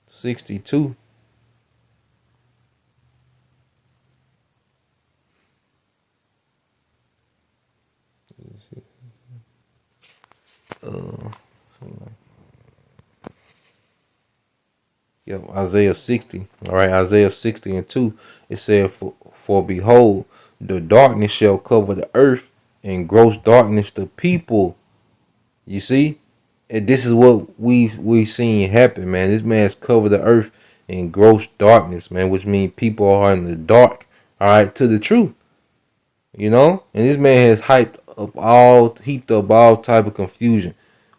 Speaker 2: 62. Isaiah 60. All right, Isaiah 60:2. It said, for behold, the darkness shall cover the earth, and gross darkness the people. You see? And this is what we've seen happen, man. This man's covered the earth in gross darkness, man, which means people are in the dark, all right, to the truth. You know? And this man has heaped up all type of confusion.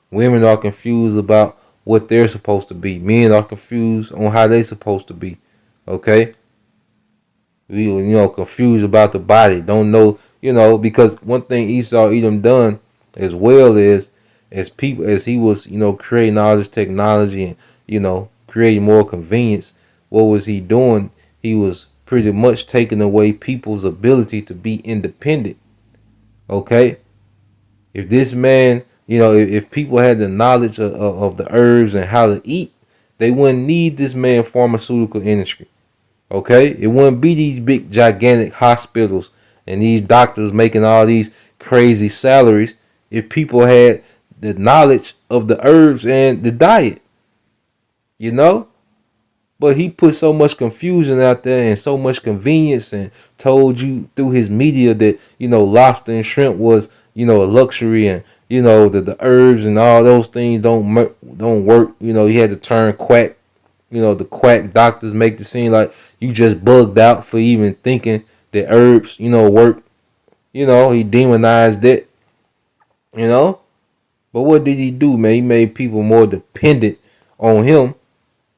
Speaker 2: Women are confused about what they're supposed to be. Men are confused on how they're supposed to be. Okay? We, confused about the body. Don't know, because one thing Esau Edom done as well is as he was, creating all this technology and, creating more convenience, what was he doing? He was pretty much taking away people's ability to be independent. Okay? If this man, if people had the knowledge of the herbs and how to eat, they wouldn't need this man pharmaceutical industry. Okay? It wouldn't be these big gigantic hospitals and these doctors making all these crazy salaries if people had the knowledge of the herbs and the diet. But he put so much confusion out there and so much convenience and told you through his media that, lobster and shrimp was, a luxury and, that the herbs and all those things don't work. He had to turn quack. The quack doctors make it seem like you just bugged out for even thinking that herbs, work. He demonized it, But what did he do, man? He made people more dependent on him,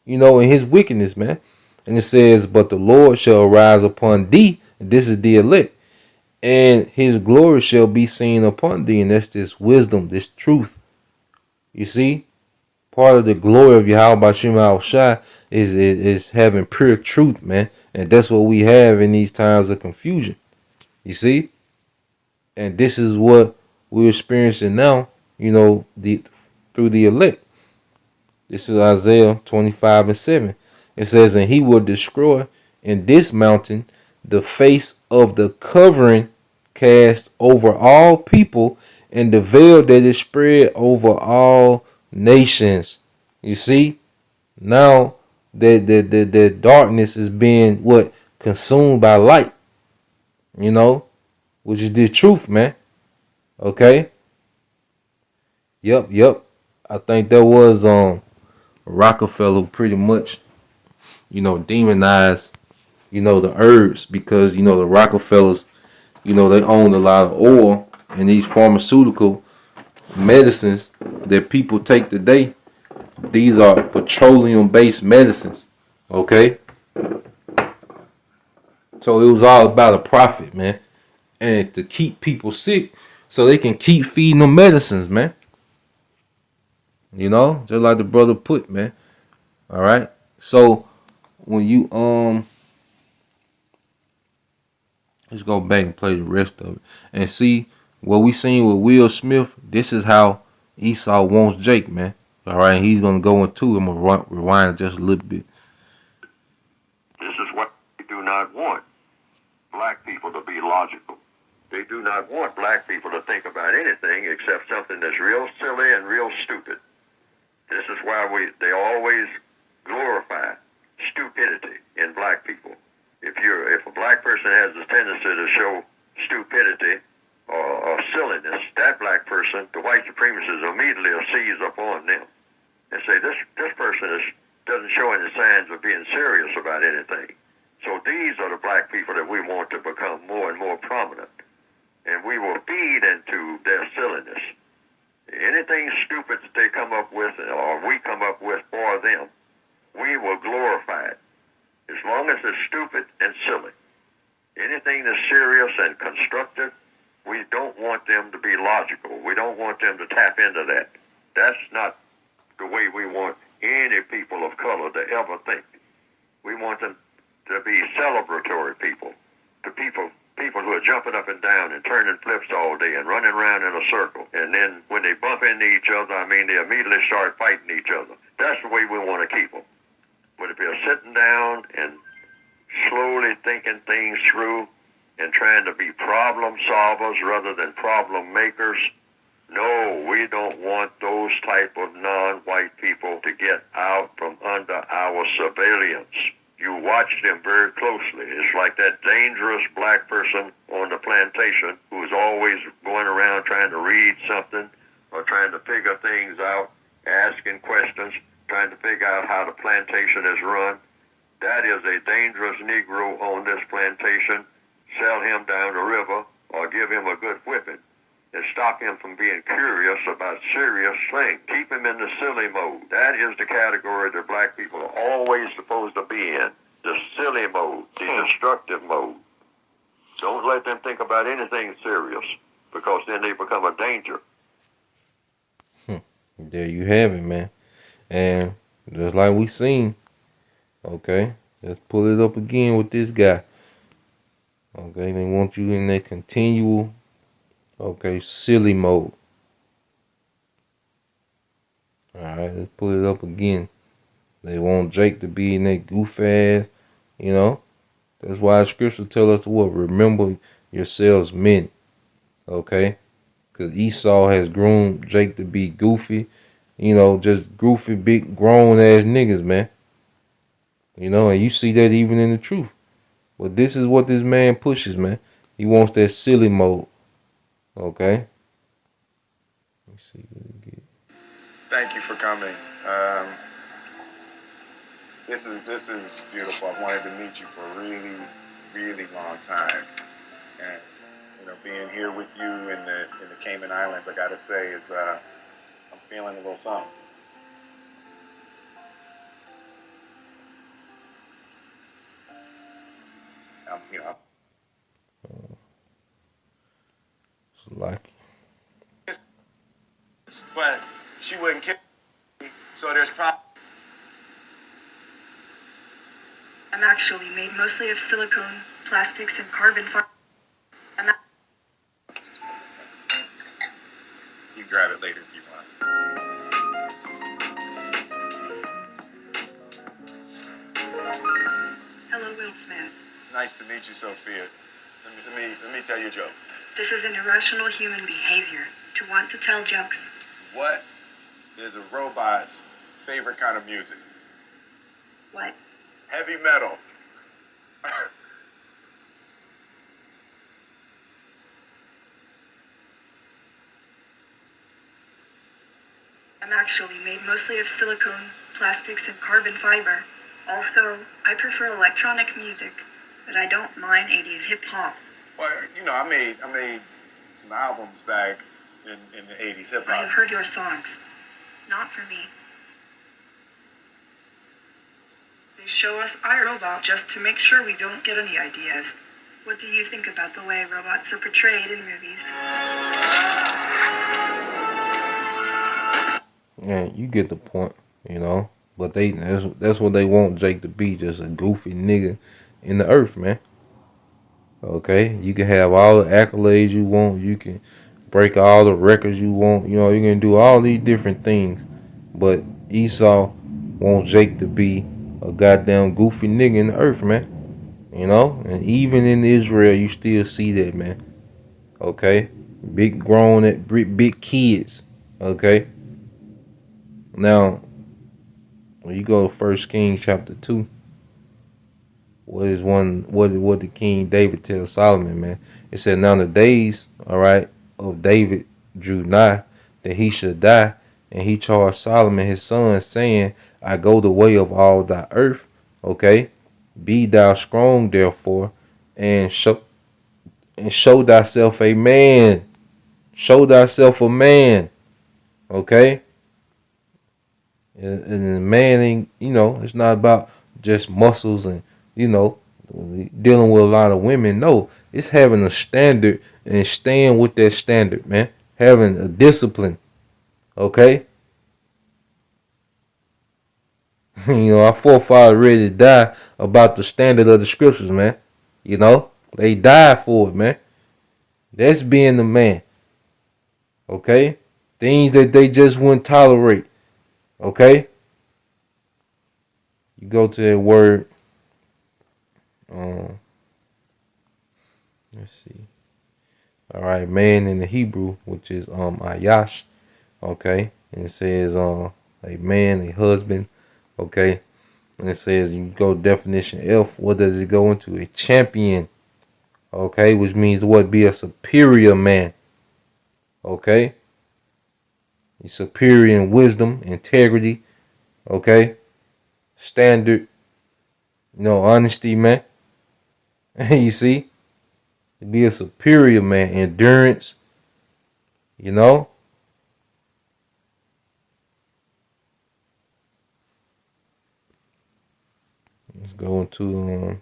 Speaker 2: in his wickedness, man. And it says, but the Lord shall rise upon thee. And this is the elect. And his glory shall be seen upon thee. And that's this wisdom, this truth. You see? Part of the glory of Yahweh Bashim Al-Shai is having pure truth, man. And that's what we have in these times of confusion. You see? And this is what we're experiencing now, through the elect. This is Isaiah 25:7. It says, and he will destroy in this mountain the face of the covering cast over all people and the veil that is spread over all nations. You see, now that darkness is being what consumed by light, you know, which is the truth, man. Okay. Yep. I think that was Rockefeller who pretty much, demonized, the herbs because the Rockefellers, they own a lot of oil and these pharmaceutical medicines that people take today. These are petroleum based medicines. Okay. So it was all about a profit, man. And to keep people sick so they can keep feeding them medicines, man. Just like the brother put, man. All right. So when you let's go back and play the rest of it and see what we seen with Will Smith. This is how Esau wants Jake, man. All right, he's gonna go into it. I'm gonna rewind just a little bit.
Speaker 7: This is what they do not want black people to be logical. They do not want black people to think about anything except something that's real silly and real stupid. This is why they always glorify stupidity in black people. If a black person has a tendency to show stupidity or silliness, that black person, the white supremacists immediately will seize upon them and say this person doesn't show any signs of being serious about anything. So these are the black people that we want to become more and more prominent, and we will feed into their silliness. Anything stupid that they come up with or we come up with for them, we will glorify it. As long as it's stupid and silly. Anything that's serious and constructive, we don't want them to be logical. We don't want them to tap into that. That's not the way we want any people of color to ever think. We want them to be celebratory people, to people who are jumping up and down and turning flips all day and running around in a circle. And then when they bump into each other, they immediately start fighting each other. That's the way we want to keep them. But if you're sitting down and slowly thinking things through and trying to be problem solvers rather than problem makers, no, we don't want those type of non-white people to get out from under our surveillance. You watch them very closely. It's like that dangerous black person on the plantation who's always going around trying to read something or trying to figure things out, asking questions, trying to figure out how the plantation is run. That is a dangerous Negro on this plantation. Sell him down the river or give him a good whipping and stop him from being curious about serious things. Keep him in the silly mode. That is the category that black people are always supposed to be in. The silly mode, the destructive mode. Don't let them think about anything serious because then they become a danger.
Speaker 2: There you have it, man. And just like we seen, okay, let's pull it up again with this guy. Okay, they want you in that continual, okay, silly mode. Alright, let's pull it up again. They want Jake to be in that goof ass, That's why the scripture tell us to what? Remember yourselves men. Okay? Because Esau has groomed Jake to be goofy. Just goofy, big, grown ass niggas, man. And you see that even in the truth. But this is what this man pushes, man. He wants that silly mode. Okay? Let's see what we get.
Speaker 3: Thank you for coming. This is beautiful. I've wanted to meet you for a really, really long time. And being here with you in the Cayman Islands, I gotta say, is I'm feeling a little something.
Speaker 2: It's lucky.
Speaker 3: But she wouldn't kill me, so there's probably.
Speaker 4: I'm actually made mostly of silicone, plastics, and carbon fiber.
Speaker 3: You grab it later if you want.
Speaker 4: John Smith.
Speaker 3: It's nice to meet you, Sophia. Let me tell you a joke.
Speaker 4: This is an irrational human behavior to want to tell jokes.
Speaker 3: What is a robot's favorite kind of music?
Speaker 4: What?
Speaker 3: Heavy metal.
Speaker 4: I'm actually made mostly of silicone, plastics, and carbon fiber. Also, I prefer electronic music, but I don't mind 80s hip hop.
Speaker 3: Well, you know, I made some albums back in the 80s hip
Speaker 4: I have
Speaker 3: hop.
Speaker 4: heard your songs. Not for me. They show us iRobot just to make sure we don't get any ideas. What do you think about the way robots are portrayed in movies?
Speaker 2: Yeah, you get the point, you know. But that's what they want Jake to be, just a goofy nigga in the earth, man. Okay, you can have all the accolades you want, you can break all the records you want, you know, you can do all these different things. But Esau wants Jake to be a goddamn goofy nigga in the earth, man. You know, and even in Israel, you still see that, man. Okay, big kids. Okay, now when you go to First Kings chapter 2, what did King David tell Solomon, man? It said, now the days, all right, of David drew nigh that he should die, and he charged Solomon his son, saying, I go the way of all thy earth, okay? Be thou strong therefore, and show thyself a man. Show thyself a man. Okay? And the man ain't, you know, it's not about just muscles and, you know, dealing with a lot of women. No, it's having a standard and staying with that standard, man. Having a discipline. Okay? You know, our forefathers ready to die about the standard of the scriptures, man. You know? They died for it, man. That's being the man. Okay? Things that they just wouldn't tolerate. Okay? You go to that word. Let's see. All right, man in the Hebrew, which is ayash. Okay? And it says a man, a husband. Okay? And it says you go definition F. What does it go into? A champion. Okay? Which means what? Be a superior man. Okay? He's superior in wisdom, integrity. Okay? Standard. You know, honesty, man. You see? Be a superior man. Endurance. You know? Let's go into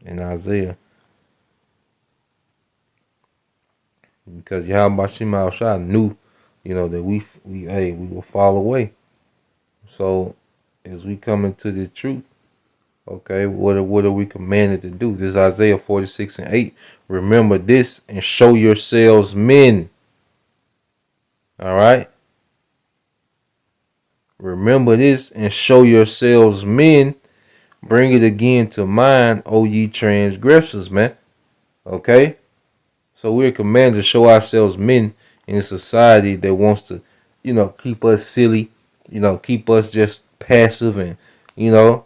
Speaker 2: in Isaiah. Because Yahweh Shema Shah knew, you know, that we will fall away. So as we come into the truth, okay, what are we commanded to do? This is Isaiah 46:8. Remember this and show yourselves men. All right. Remember this and show yourselves men. Bring it again to mind, O ye transgressors, man. Okay? So we're commanded to show ourselves men in a society that wants to, you know, keep us silly, you know, keep us just passive and, you know,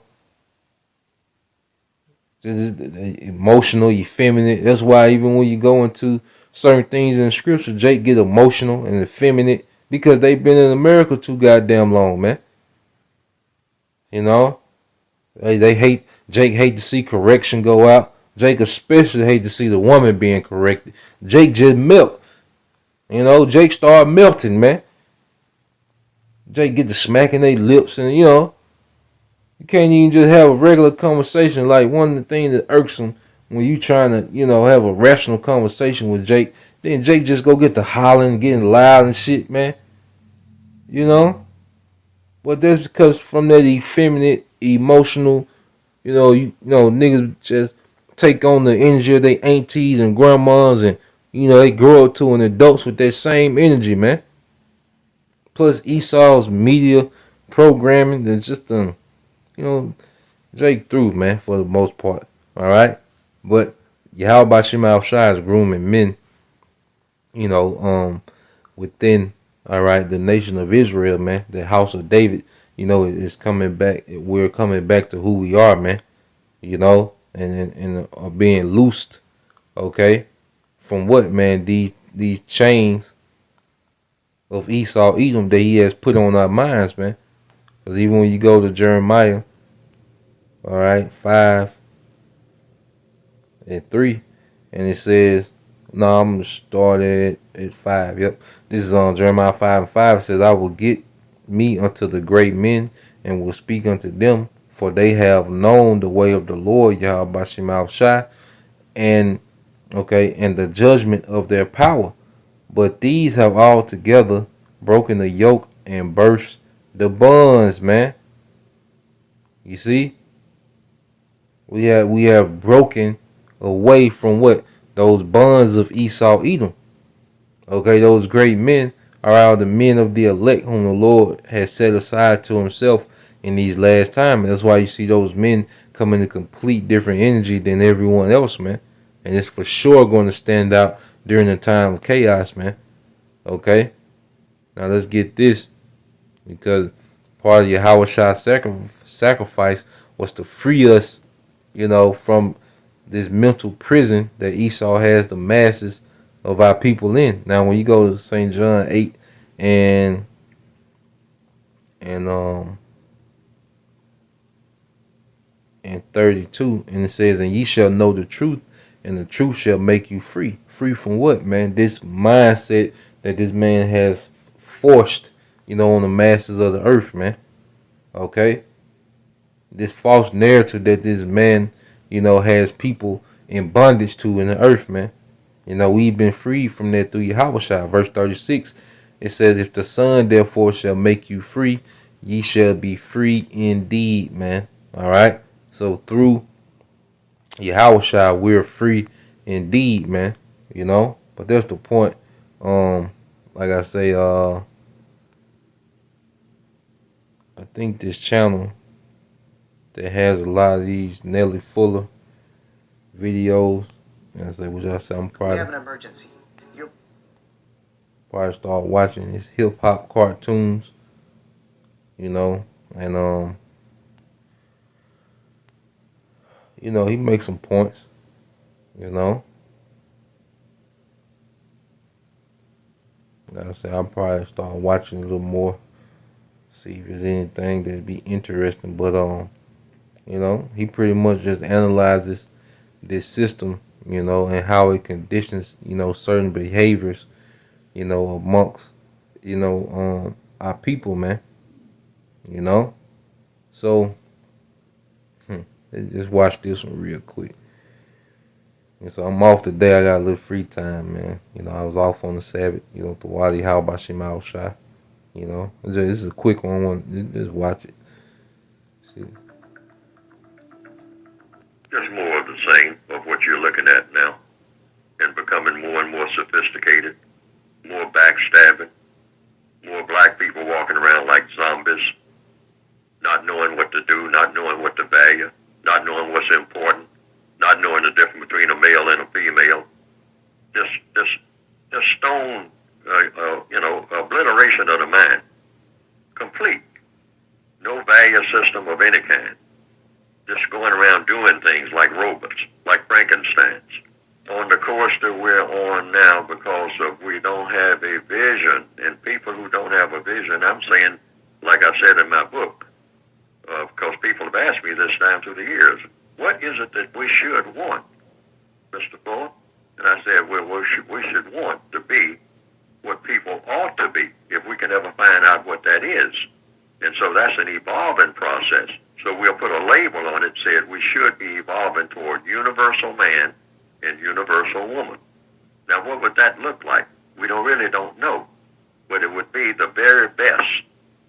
Speaker 2: emotional, effeminate. That's why even when you go into certain things in the scripture, Jake get emotional and effeminate because they've been in America too goddamn long, man. You know? They hate, Jake hate to see correction go out. Jake especially hate to see the woman being corrected. Jake just melt. You know, Jake start melting, man. Jake get to smacking their lips and, you know, you can't even just have a regular conversation. Like one of the things that irks him when you trying to, you know, have a rational conversation with Jake, then Jake just go get to hollering, getting loud and shit, man. You know? But that's because from that effeminate, emotional, you know, niggas just take on the energy of their aunties and grandmas and, you know, they grow up to an adults with that same energy, man. Plus Esau's media programming, that's just, you know, Jake through, man, for the most part. All right, but Yahweh Shema Shai is grooming men, you know, within, all right, the nation of Israel, man, the house of David, you know, is coming back. We're coming back to who we are, man, you know, and are being loosed, okay, from what, man, these chains of Esau, Edom that he has put on our minds, man. Because even when you go to Jeremiah, all right, 5:3, and it says, no, I'm going to start at 5. Yep. This is on Jeremiah 5:5. It says, I will get me unto the great men and will speak unto them, for they have known the way of the Lord, Yahweh Shema Shai, and, okay, and the judgment of their power. But these have altogether broken the yoke and burst the bonds, man. You see? We have broken away from what? Those bonds of Esau Edom. Okay, those great men are all the men of the elect whom the Lord has set aside to himself in these last times. And that's why you see those men come in a complete different energy than everyone else, man. And it's for sure going to stand out during the time of chaos, man. Okay? Now let's get this, because part of Yahweh's sacrifice was to free us, you know, from this mental prison that Esau has the masses of our people in. Now, when you go to St. John 8 and and um and 32, and it says, and ye shall know the truth, and the truth shall make you free. Free from what, man? This mindset that this man has forced, you know, on the masses of the earth, man. Okay? This false narrative that this man, you know, has people in bondage to in the earth, man. You know, we've been freed from that through Yahweh. Verse 36, it says, if the Son therefore shall make you free, ye shall be free indeed, man. All right? So through Yahweh, we're free indeed, man. You know? But that's the point. Like I say, I think this channel that has a lot of these Nelly Fuller videos, and I say, which I say, I'm
Speaker 9: We have
Speaker 2: probably
Speaker 9: an emergency. You
Speaker 2: start watching his hip hop cartoons, you know, and you know, he makes some points, you know. Like I say, I'll probably start watching a little more, see if there's anything that'd be interesting. But you know, he pretty much just analyzes this system, you know, and how it conditions, you know, certain behaviors, you know, amongst, you know, our people, man. You know? So let's just watch this one real quick. And so I'm off today. I got a little free time, man. You know, I was off on the Sabbath, you know, the Wadi How by Shema Shai. You know, this is a quick one. Just watch it. See.
Speaker 7: Just more of the same of what you're looking at now, and becoming more and more sophisticated, more backstabbing, more black people walking around like zombies, not knowing what to do, not knowing what to value, not knowing what's important, not knowing the difference between a male and a female. Just stone, you know, obliteration of the mind, complete. No value system of any kind. Just going around doing things like robots, like Frankensteins. On the course that we're on now, because of we don't have a vision, and people who don't have a vision, I'm saying, like I said in my book, because people have asked me this time through the years, what is it that we should want, Mr. Fuller? And I said, well, we should want to be what people ought to be, if we can ever find out what that is. And so that's an evolving process. So we'll put a label on it, said we should be evolving toward universal man and universal woman. Now, what would that look like? We really don't know, but it would be the very best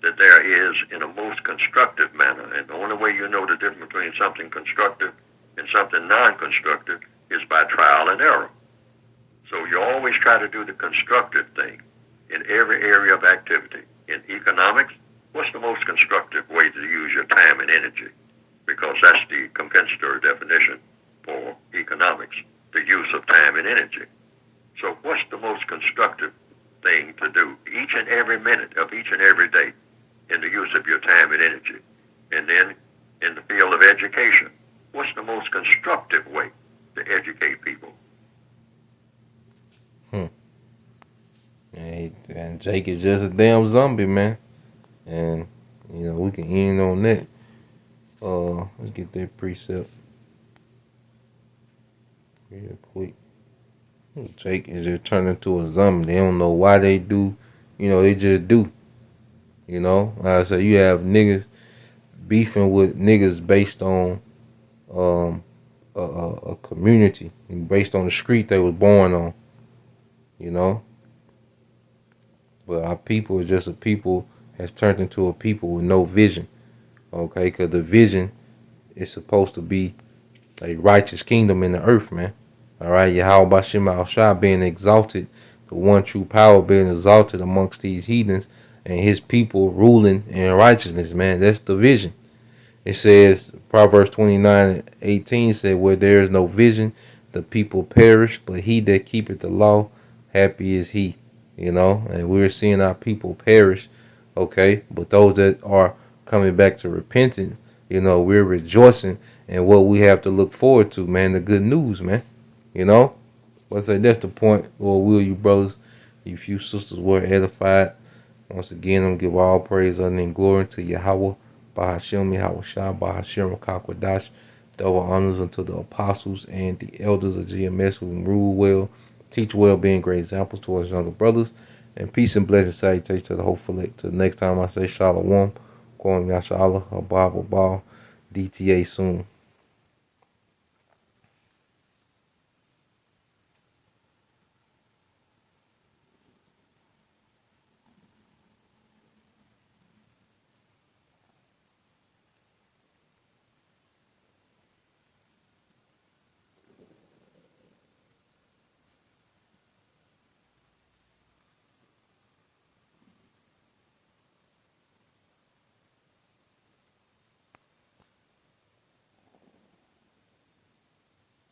Speaker 7: that there is in a most constructive manner. And the only way you know the difference between something constructive and something non-constructive is by trial and error. So you always try to do the constructive thing in every area of activity. In economics, what's the most constructive way to use your time and energy? Because that's the compensatory definition or economics, the use of time and energy. So what's the most constructive thing to do each and every minute of each and every day in the use of your time and energy? And then in the field of education, what's the most constructive way to educate people?
Speaker 2: And Jake is just a damn zombie, man. And we can end on that. Let's get that precept real quick. Jake is just turning into a zombie. They don't know why they do. They just do. Like I said, you have niggas beefing with niggas based on a community and based on the street they was born on. But our people is just a people has turned into a people with no vision. Okay, because the vision is supposed to be a righteous kingdom in the earth, man. All right, Yahweh Bashem Al Shah being exalted, the one true power being exalted amongst these heathens, and his people ruling in righteousness, man. That's the vision. It says, Proverbs 29:18 said, where there is no vision, the people perish, but he that keepeth the law, happy is he. And we're seeing our people perish, okay? But those that are coming back to repentance, we're rejoicing in what we have to look forward to, man, the good news, man. But I say that's the point. Lord, will you brothers, you few sisters were edified. Once again, I'm give all praise, honor, and glory to Yahweh, Bahashem, Yahweh Shah, Bahashem, Kakwadash. Double honors unto the apostles and the elders of GMS who rule well, teach well, being great examples towards younger brothers. And peace and blessing salutations to the whole select. Till the next time I say Shalom, Kwam Yashala, Abba, DTA soon.